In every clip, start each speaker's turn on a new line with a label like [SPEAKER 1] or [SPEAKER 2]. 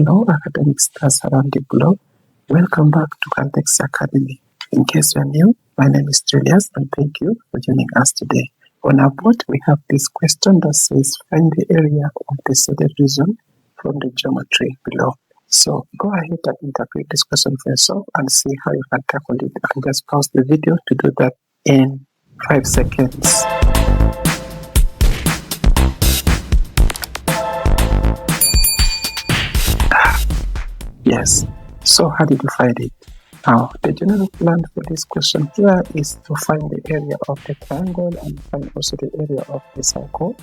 [SPEAKER 1] Hello, academic stars around the globe. Welcome back to Caltex Academy. In case you're new, my name is Julius and thank you for joining us today. On our board, we have this question that says, find the area of the shaded region from the geometry below. So go ahead and interpret this question for yourself and see how you can tackle it. And just pause the video to do that in 5 seconds. Yes, so how did you find it? Now, the general plan for this question here is to find the area of the triangle and find also the area of the circle.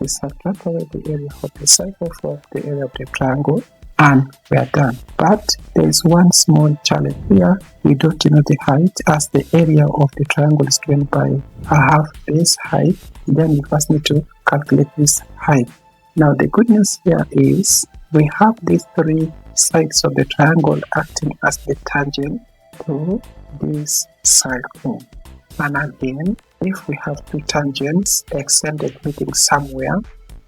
[SPEAKER 1] We subtract away the area of the circle from the area of the triangle and we are done. But there is one small challenge here. We don't know the height, as the area of the triangle is given by a half base height. Then we first need to calculate this height. Now, the good news here is we have these three sides of the triangle acting as the tangent to this circle. And again, if we have two tangents extended meeting somewhere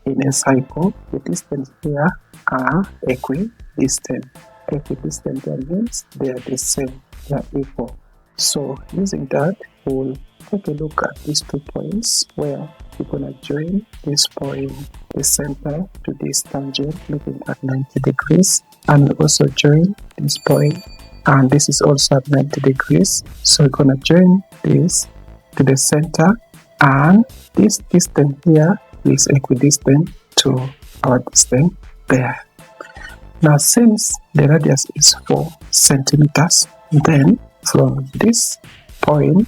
[SPEAKER 1] in a cycle, the distance here are equidistant. Equidistant, that means they are the same, they are equal. So using that, we'll take a look at these 2 points where we're going to join this point, the center, to this tangent looking at 90 degrees, and also join this point, and this is also at 90 degrees. So we're going to join this to the center, and this distance here is equidistant to our distance there. Now, since the radius is 4 centimeters, then from this point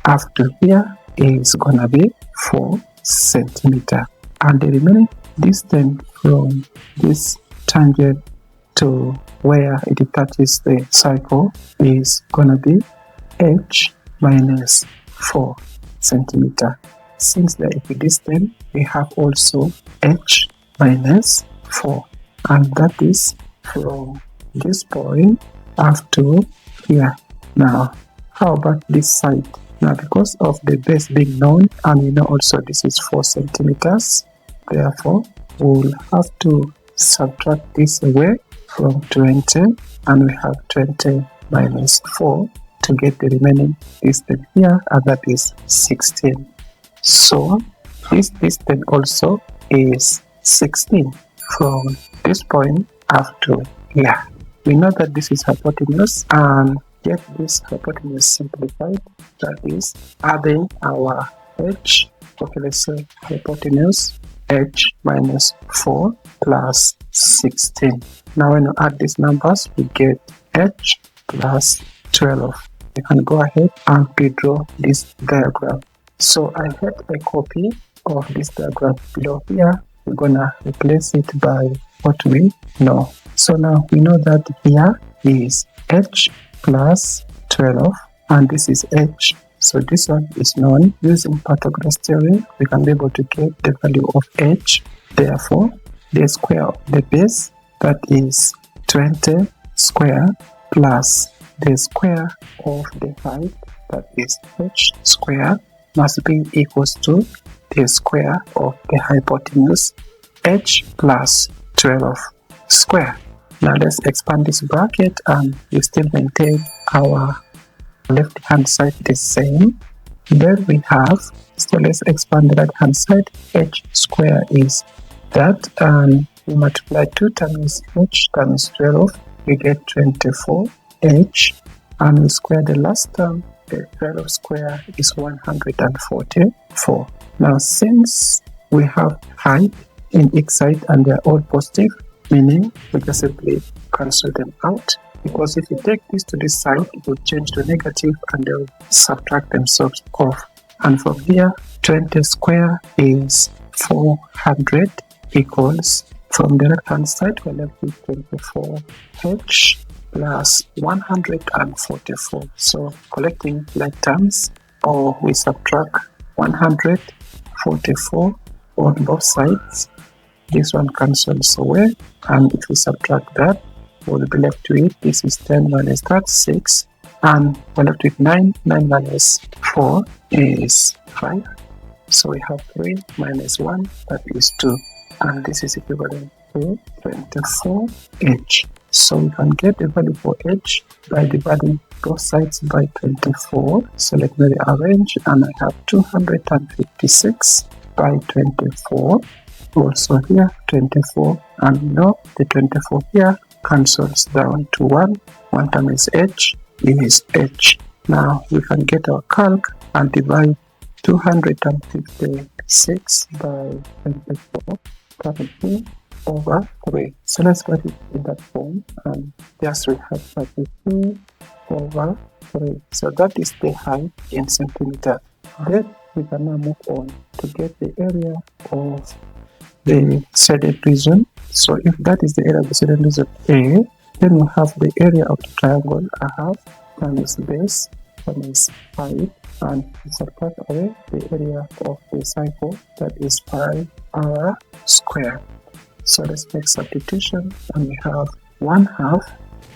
[SPEAKER 1] up to here is gonna be 4 centimeters, and the remaining distance from this tangent to where it touches the circle is gonna be h minus 4 centimeters. Since they are equidistant, we have also h minus 4, and that is from this point up to here. Now, how about this side? Now, because of the base being known, and we know also this is 4 centimeters, therefore we'll have to subtract this away from 20, and we have 20 minus 4 to get the remaining distance here, and that is 16. So this distance also is 16 from this point up to here. We know that this is hypotenuse, and get this hypotenuse simplified, that is adding our h. Okay, let's say hypotenuse h minus 4 plus 16. Now when you add these numbers, we get h plus 12. You can go ahead and redraw this diagram. So I have a copy of this diagram below here. We're gonna replace it by what we know. So now we know that here is h plus 12, and this is h. So this one is known. Using Pythagoras theorem, we can be able to get the value of h. Therefore, the square of the base, that is 20 square, plus the square of the height, that is h square, must be equals to the square of the hypotenuse, h plus 12 square. Now let's expand this bracket, and we still maintain our left hand side the same. Then we have, so let's expand the right hand side. H square is that, and we multiply 2 times h times 12, we get 24 h, and we square the last term. The 12 square is 144. Now, since we have height in each side and they are all positive, meaning we just simply cancel them out, because if you take this to this side, it will change to negative and they'll subtract themselves off. And from here, 20 square is 400 equals, from the left hand side, we're left with 24h plus 144. So collecting like terms, or we subtract 144 on both sides. This one cancels away, and if we subtract that, we'll be left with, this is 10 minus that, 6, and we're left with 9. 9 minus 4 is 5. So we have 3 minus 1, that is 2. And this is equivalent to 24h. So we can get the value for h by dividing both sides by 24. So let me rearrange, and I have 256 by 24. Also here 24, and now the 24 here cancels down to 1. 1 times h is h. Now we can get our calc and divide 256 by 24, 32 over 3. So let's put it in that form, and just we have 32 over 3. So that is the height in centimeter. Then we can now move on to get the area of the shaded region. So if that is the area of the shaded region A, then we have the area of the triangle I have times base times height, and subtract away the area of the circle, that is pi r square. So let's make substitution, and we have 1/2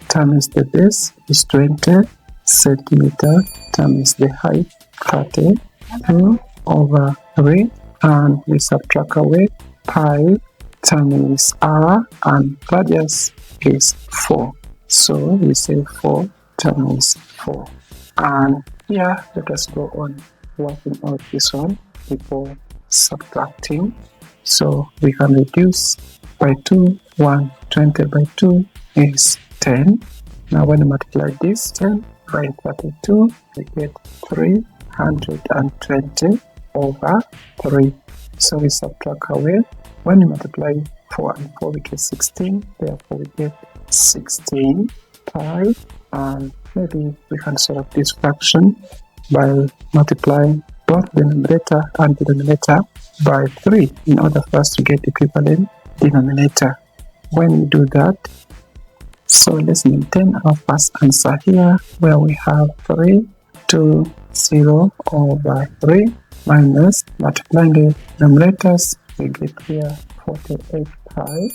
[SPEAKER 1] times the base is 20 centimeter times the height 32 over 3, and we subtract away pi times r, and radius is 4. So we say 4 times 4. And here let us go on working out this one before subtracting. So we can reduce by 2, 1, 20 by 2 is 10. Now when you multiply this 10 by 32, we get 320 over 3. So we subtract away. When you multiply 4 and 4, we get 16. Therefore we get 16 pi, and maybe we can solve this fraction by multiplying both the numerator and denominator by 3 in order for us to get the equivalent denominator. When we do that, so let's maintain our first answer here, where we have 320 over 3 minus, multiplying the numerators, we get here 48 pi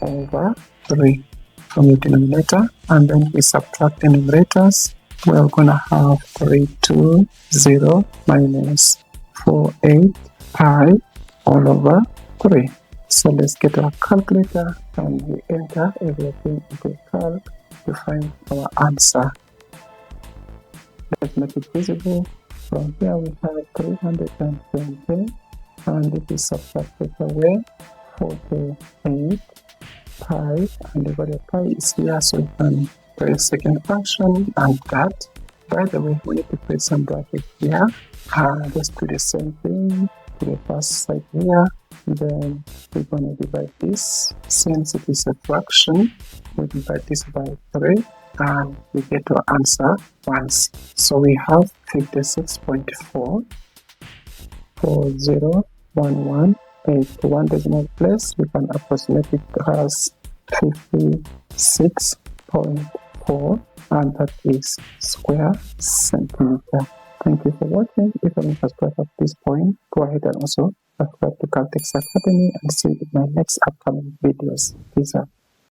[SPEAKER 1] over 3 from the denominator, and then we subtract the numerators. We're gonna have 320 minus 48 pi all over 3. So let's get our calculator, and we enter everything into calc to find our answer. Let's make it visible. From here we have 320, and if we subtract it away, 48 pi, and the value of pi is here, so we can put a second function and that. By the way, we need to put some bracket here. Let's do the same thing to the first side here. Then we're going to divide this. Since it is a fraction, we divide this by 3, and we get our answer once. So we have 56.4 4011. To one decimal place, we can approximate it as 56.4, and that is square centimeter. Thank you for watching. If you haven't subscribed at this point, go ahead and also subscribe to Caltex Academy, and see you in my next upcoming videos. Peace out.